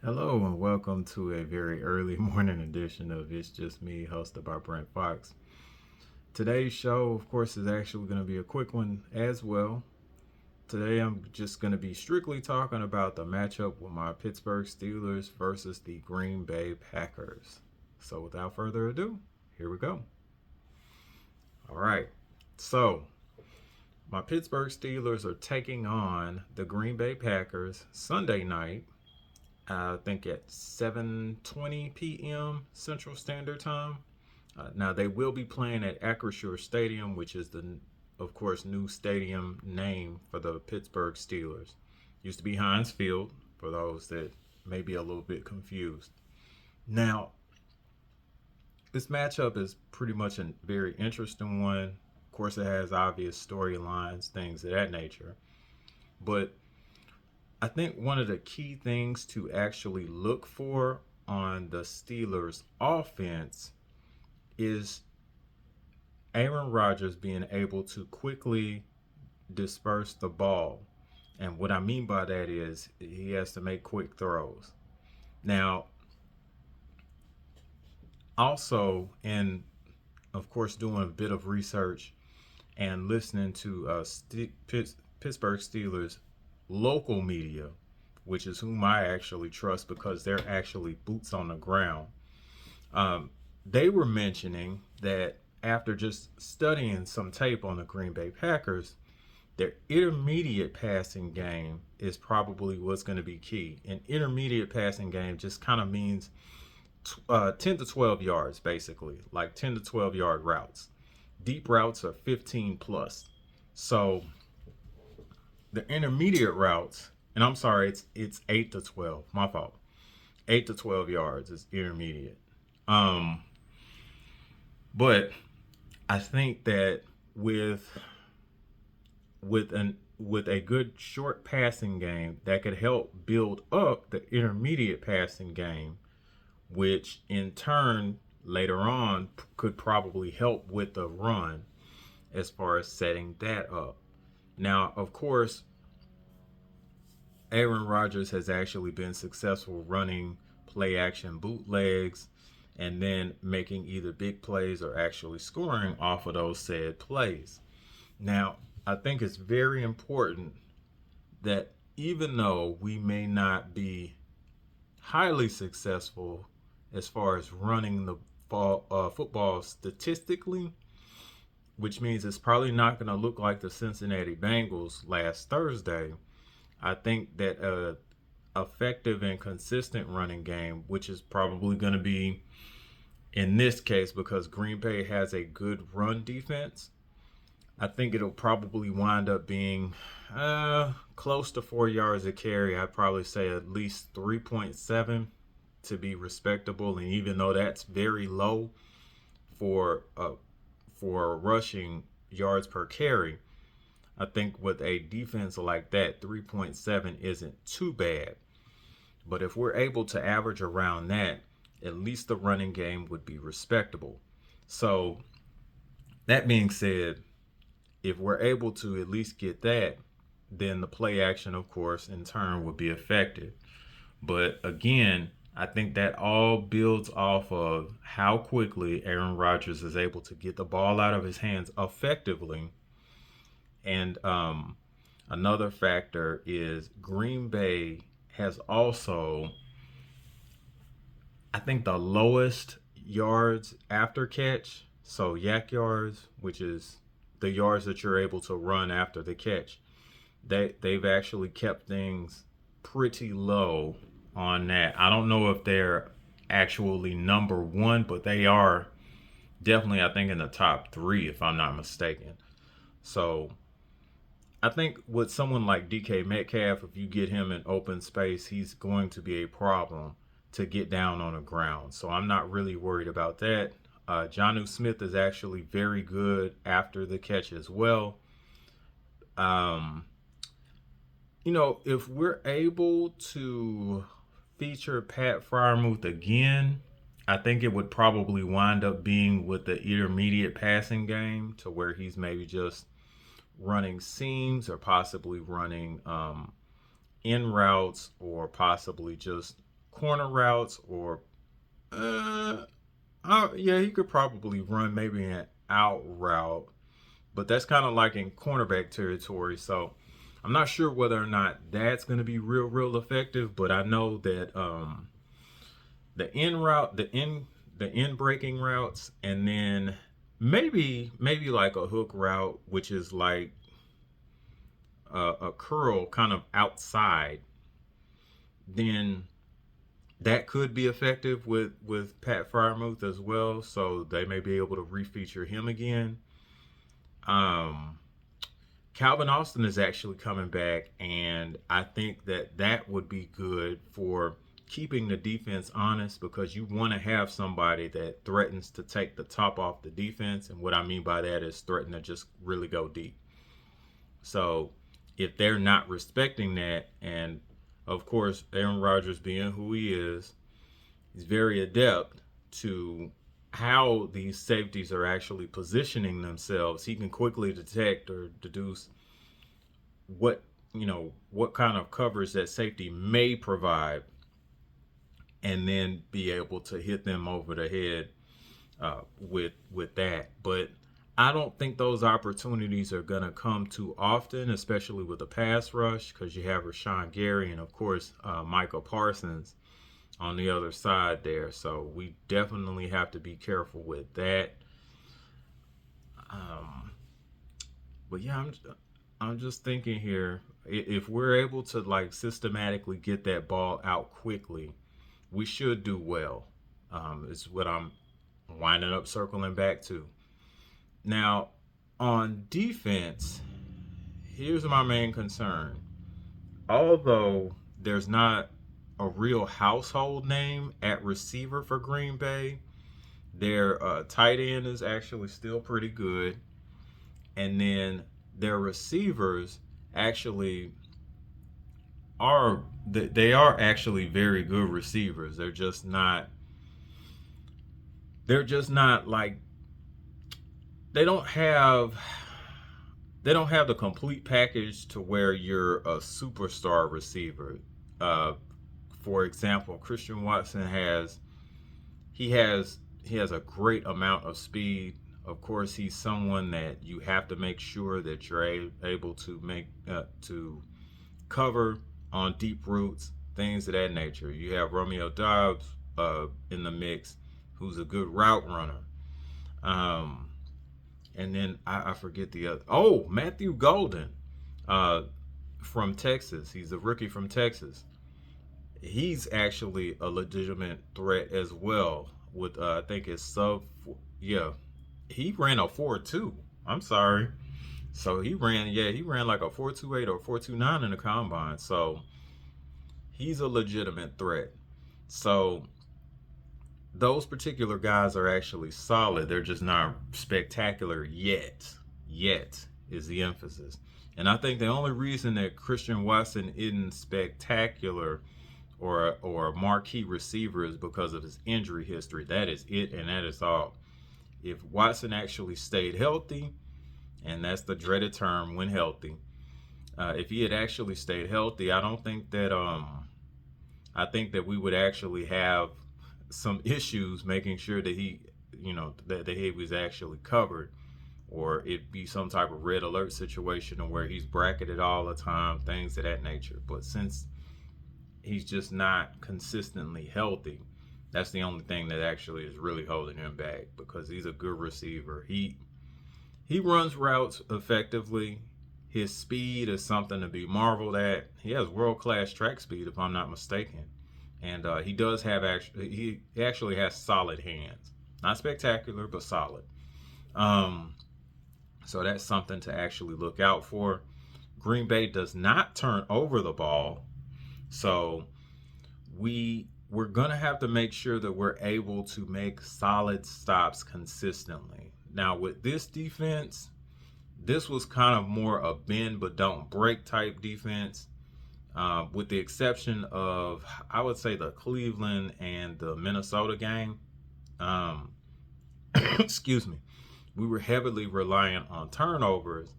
Hello and welcome to a very early morning edition of It's Just Me, hosted by Brent Fox. Today's show, of course, is actually going to be a quick one as well. Today I'm just going to be strictly talking about the matchup with my Pittsburgh Steelers versus the Green Bay Packers. So without further ado, here we go. All right. So, my Pittsburgh Steelers are taking on the Green Bay Packers Sunday night, I think at 7:20 p.m. Central Standard Time. Now they will be playing at Acrisure Stadium, which is of course, new stadium name for the Pittsburgh Steelers. Used to be Heinz Field for those that may be a little bit confused. Now, this matchup is pretty much a very interesting one. Of course, it has obvious storylines, things of that nature. But I think one of the key things to actually look for on the Steelers' offense is Aaron Rodgers being able to quickly disperse the ball. And what I mean by that is he has to make quick throws. Now, also, and of course, doing a bit of research and listening to Pittsburgh Steelers local media, which is whom I actually trust because they're actually boots on the ground. Um, they were mentioning that after just studying some tape on the Green Bay Packers, their intermediate passing game is probably what's going to be key. An intermediate passing game just kind of means 10 to 12 yards, basically, like 10 to 12-yard routes. Deep routes are 15 plus. So the intermediate routes, and I'm sorry, it's 8 to 12. My fault. 8 to 12 yards is intermediate. Um, but I think that with a good short passing game that could help build up the intermediate passing game, which in turn later on could probably help with the run as far as setting that up. Now, of course, Aaron Rodgers has actually been successful running play action bootlegs and then making either big plays or actually scoring off of those said plays. Now, I think it's very important that even though we may not be highly successful as far as running the football statistically, which means it's probably not going to look like the Cincinnati Bengals last Thursday. I think that a effective and consistent running game, which is probably going to be in this case because Green Bay has a good run defense, I think it'll probably wind up being close to 4 yards a carry. I'd probably say at least 3.7 to be respectable. And even though that's very low for rushing yards per carry, I think with a defense like that, 3.7 isn't too bad. But if we're able to average around that, at least the running game would be respectable. So, that being said, if we're able to at least get that, then the play action, of course, in turn would be effective. But again, I think that all builds off of how quickly Aaron Rodgers is able to get the ball out of his hands effectively. And another factor is Green Bay has also, I think, the lowest yards after catch. So yak yards, which is the yards that you're able to run after the catch. They've actually kept things pretty low on that. I don't know if they're actually number one, but they are definitely, I think, in the top three, if I'm not mistaken. So I think with someone like DK Metcalf, if you get him in open space, he's going to be a problem to get down on the ground. So I'm not really worried about that. Jonnu Smith is actually very good after the catch as well. Um, if we're able to feature Pat Fryermuth again, I think it would probably wind up being with the intermediate passing game to where he's maybe just running seams or possibly running in routes or possibly just corner routes or yeah, he could probably run maybe an out route, but that's kind of like in cornerback territory. So I'm not sure whether or not that's going to be real effective, but I know that the in route, the in breaking routes, and then maybe like a hook route, which is like a curl kind of outside, then that could be effective with Pat Fryermuth as well. So they may be able to refeature him again. Calvin Austin is actually coming back, and I think that that would be good for keeping the defense honest, because you want to have somebody that threatens to take the top off the defense. And what I mean by that is threaten to just really go deep. So if they're not respecting that, and of course Aaron Rodgers being who he is, he's very adept to how these safeties are actually positioning themselves. He can quickly detect or deduce what kind of coverage that safety may provide, and then be able to hit them over the head with that. But I don't think those opportunities are going to come too often, especially with the pass rush, because you have Rashawn Gary and, of course, Micah Parsons on the other side there. So we definitely have to be careful with that. But yeah, I'm just thinking here, if we're able to like systematically get that ball out quickly, we should do well. It's what I'm winding up circling back to. Now, on defense, here's my main concern. Although there's not a real household name at receiver for Green Bay, their tight end is actually still pretty good. And then their receivers actually they are actually very good receivers. They're just not like they don't have the complete package to where you're a superstar receiver. For example, Christian Watson has a great amount of speed. Of course, he's someone that you have to make sure that you're able to to cover on deep routes, things of that nature. You have Romeo Doubs in the mix, who's a good route runner. And then I forget the other. Oh, Matthew Golden from Texas. He's a rookie from Texas. He's actually a legitimate threat as well. With I think it's he ran a 4.2. I'm sorry. So he ran like a 4.28 or 4.29 in the combine. So he's a legitimate threat. So those particular guys are actually solid. They're just not spectacular yet. Yet is the emphasis. And I think the only reason that Christian Watson isn't spectacular or a marquee receiver is because of his injury history. That is it, and that is all. If Watson actually stayed healthy, and that's the dreaded term, when healthy, if he had actually stayed healthy, I think that we would actually have some issues making sure that he was actually covered, or it be some type of red alert situation where he's bracketed all the time, things of that nature. But since he's just not consistently healthy, that's the only thing that actually is really holding him back, because he's a good receiver. He runs routes effectively. His speed is something to be marveled at. He has world-class track speed, if I'm not mistaken. And he does have he actually has solid hands. Not spectacular, but solid. So that's something to actually look out for. Green Bay does not turn over the ball. So we're going to have to make sure that we're able to make solid stops consistently. Now, with this defense, this was kind of more a bend but don't break type defense, with the exception of, I would say, the Cleveland and the Minnesota game. Excuse me. We were heavily reliant on turnovers.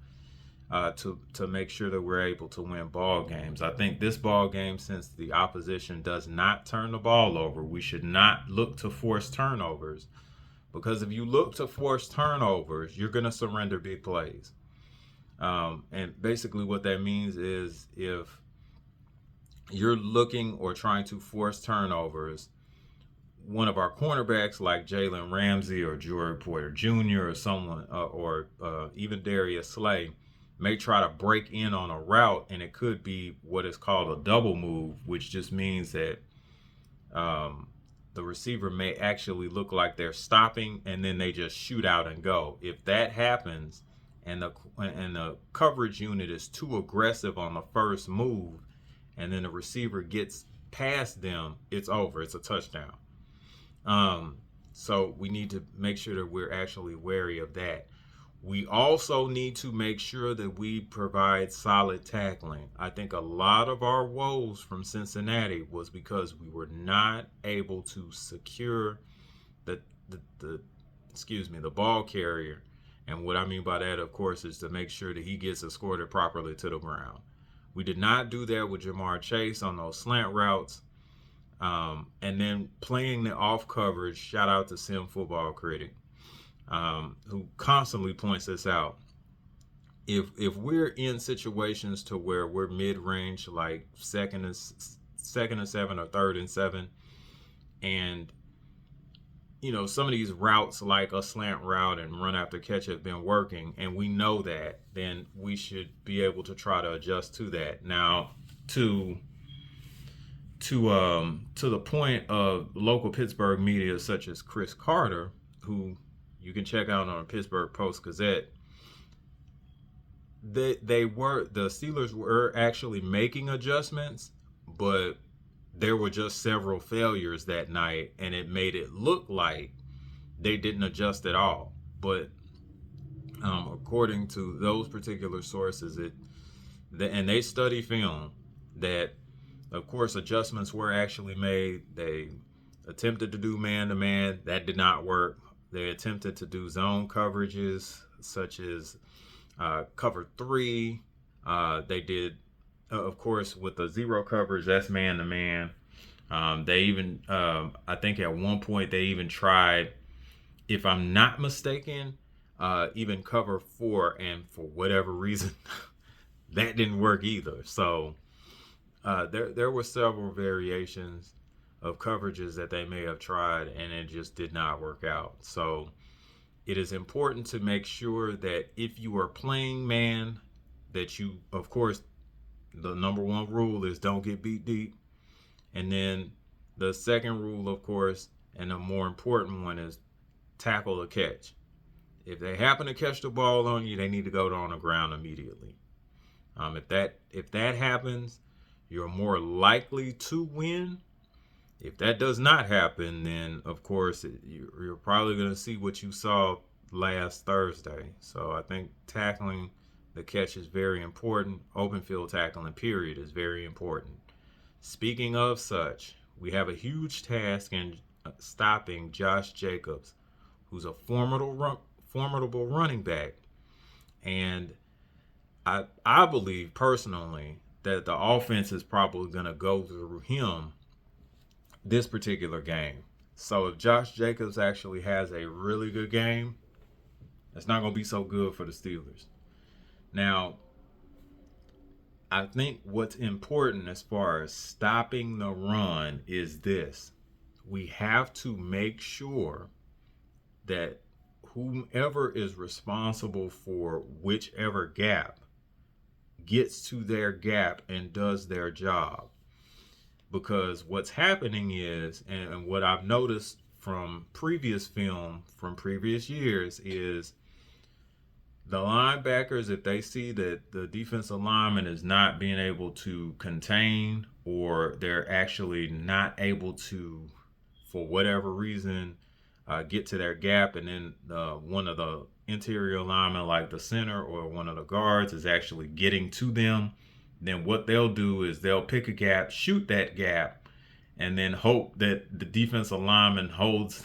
to make sure that we're able to win ball games. I think this ball game, since the opposition does not turn the ball over, we should not look to force turnovers, because if you look to force turnovers, you're going to surrender big plays. And basically what that means is if you're looking or trying to force turnovers, one of our cornerbacks like Jalen Ramsey or Jory Porter Jr. or someone, or even Darius Slay, may try to break in on a route, and it could be what is called a double move, which just means that the receiver may actually look like they're stopping and then they just shoot out and go. If that happens and the coverage unit is too aggressive on the first move and then the receiver gets past them, it's over. It's a touchdown. So we need to make sure that we're actually wary of that. We also need to make sure that we provide solid tackling. I think a lot of our woes from Cincinnati was because we were not able to secure the ball carrier. And what I mean by that, of course, is to make sure that he gets escorted properly to the ground. We did not do that with Jamar Chase on those slant routes. And then playing the off coverage, shout out to Sim Football Critic, who constantly points this out. If we're in situations to where we're mid-range, like second and 7 or 3rd and 7, and some of these routes like a slant route and run after catch have been working, and we know that, then we should be able to try to adjust to that. Now, to the point of local Pittsburgh media such as Chris Carter, who you can check out on the Pittsburgh Post-Gazette, the Steelers were actually making adjustments, but there were just several failures that night, and it made it look like they didn't adjust at all. But according to those particular sources, and they study film, that of course adjustments were actually made. They attempted to do man-to-man. That did not work. They attempted to do zone coverages such as cover 3. They did, of course, with the zero coverage, that's man-to-man. They even, I think at one point they even tried, if I'm not mistaken, even cover 4, and for whatever reason, that didn't work either. So there were several variations of coverages that they may have tried, and it just did not work out. So it is important to make sure that if you are playing man, that you, of course, the number one rule is don't get beat deep. And then the second rule, of course, and the more important one, is tackle the catch. If they happen to catch the ball on you, they need to go on the ground immediately. If that happens, you're more likely to win. If that does not happen, then of course you're probably going to see what you saw last Thursday. So I think tackling the catch is very important. Open field tackling, period, is very important. Speaking of such, we have a huge task in stopping Josh Jacobs, who's a formidable running back. And I believe personally that the offense is probably going to go through him this particular game. So if Josh Jacobs actually has a really good game, it's not going to be so good for the Steelers. Now, I think what's important as far as stopping the run is this. We have to make sure that whomever is responsible for whichever gap gets to their gap and does their job. Because what's happening is, and what I've noticed from previous film from previous years, is the linebackers, if they see that the defensive lineman is not being able to contain, or they're actually not able to, for whatever reason, get to their gap, and then one of the interior linemen, like the center or one of the guards, is actually getting to them, then what they'll do is they'll pick a gap, shoot that gap, and then hope that the defensive lineman holds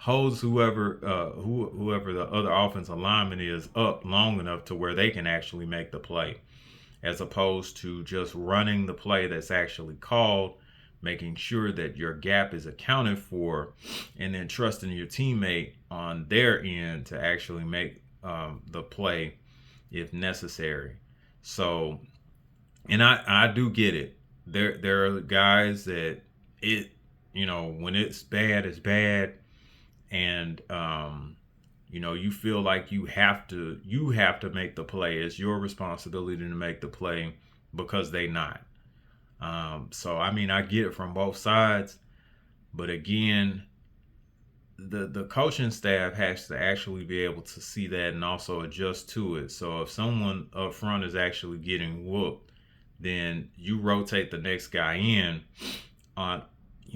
holds whoever the other offensive lineman is up long enough to where they can actually make the play, as opposed to just running the play that's actually called, making sure that your gap is accounted for, and then trusting your teammate on their end to actually make the play if necessary. So, and I do get it. There are guys that when it's bad, it's bad, and you feel like you have to make the play. It's your responsibility to make the play because they not. So I mean, I get it from both sides, but again, the coaching staff has to actually be able to see that and also adjust to it. So if someone up front is actually getting whooped, then you rotate the next guy in on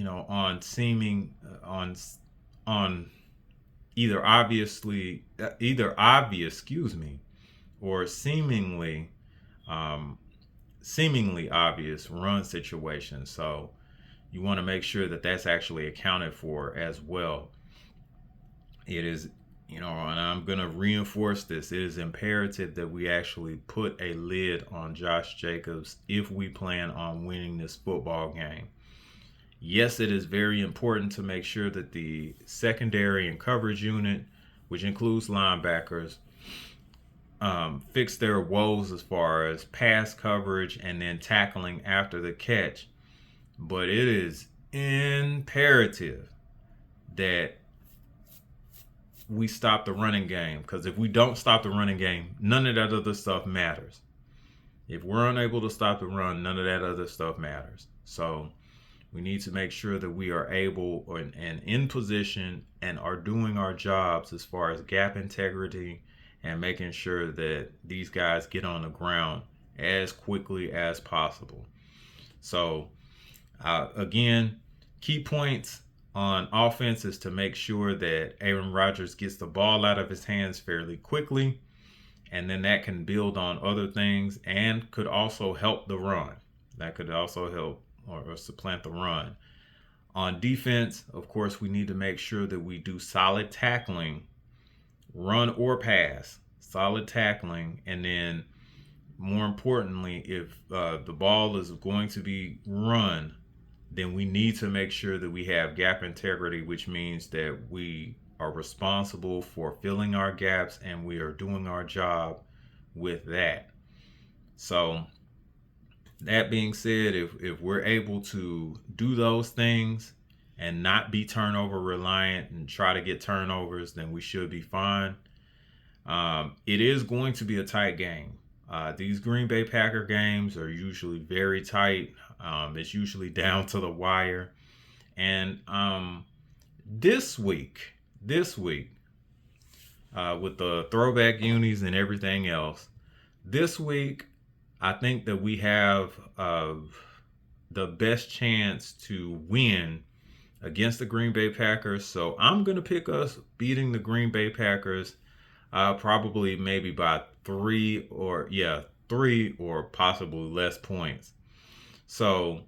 on seeming on either obvious, or seemingly obvious run situations. So you want to make sure that that's actually accounted for as well. It is, and I'm going to reinforce this, it is imperative that we actually put a lid on Josh Jacobs if we plan on winning this football game. Yes, it is very important to make sure that the secondary and coverage unit, which includes linebackers, fix their woes as far as pass coverage and then tackling after the catch. But it is imperative that we stop the running game, because if we don't stop the running game, none of that other stuff matters. If we're unable to stop the run, none of that other stuff matters. So we need to make sure that we are able and in position and are doing our jobs as far as gap integrity and making sure that these guys get on the ground as quickly as possible. So again, key points on offense is to make sure that Aaron Rodgers gets the ball out of his hands fairly quickly, and then that can build on other things and could also help the run. That could also help or supplant the run. On defense, of course, we need to make sure that we do solid tackling, run or pass, solid tackling, and then more importantly, if the ball is going to be run, then we need to make sure that we have gap integrity, which means that we are responsible for filling our gaps and we are doing our job with that. So that being said, if we're able to do those things and not be turnover reliant and try to get turnovers, then we should be fine. It is going to be a tight game. These Green Bay Packer games are usually very tight. It's usually down to the wire. And this week, with the throwback unis and everything else, this week, I think that we have the best chance to win against the Green Bay Packers. So I'm going to pick us beating the Green Bay Packers probably maybe by three or possibly less points. So,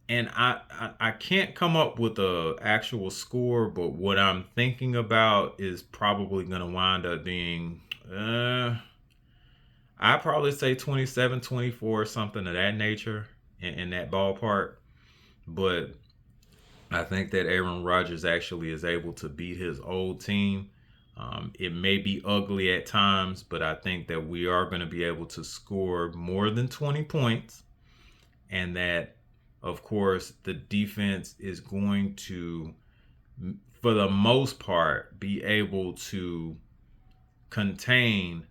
and I can't come up with an actual score, but what I'm thinking about is probably going to wind up being, I'd probably say 27-24, something of that nature, in that ballpark. But I think that Aaron Rodgers actually is able to beat his old team. It may be ugly at times, but I think that we are going to be able to score more than 20 points. And that, of course, the defense is going to, for the most part, be able to contain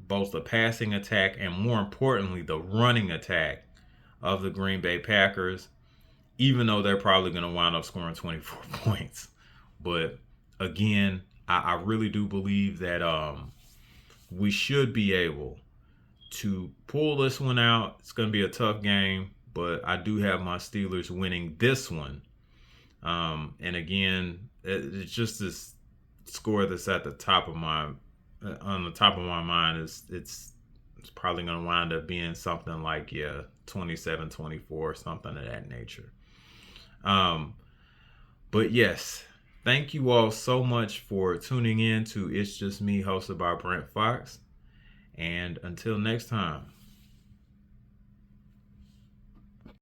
both the passing attack and, more importantly, the running attack of the Green Bay Packers, even though they're probably going to wind up scoring 24 points. But again, I really do believe that we should be able to pull this one out. It's going to be a tough game, but I do have my Steelers winning this one. And again, it's just this score that's at the top of my mind. It's probably going to wind up being something like 27-24, something of that nature. But yes, thank you all so much for tuning in to It's Just Me, hosted by Brent Fox. And until next time,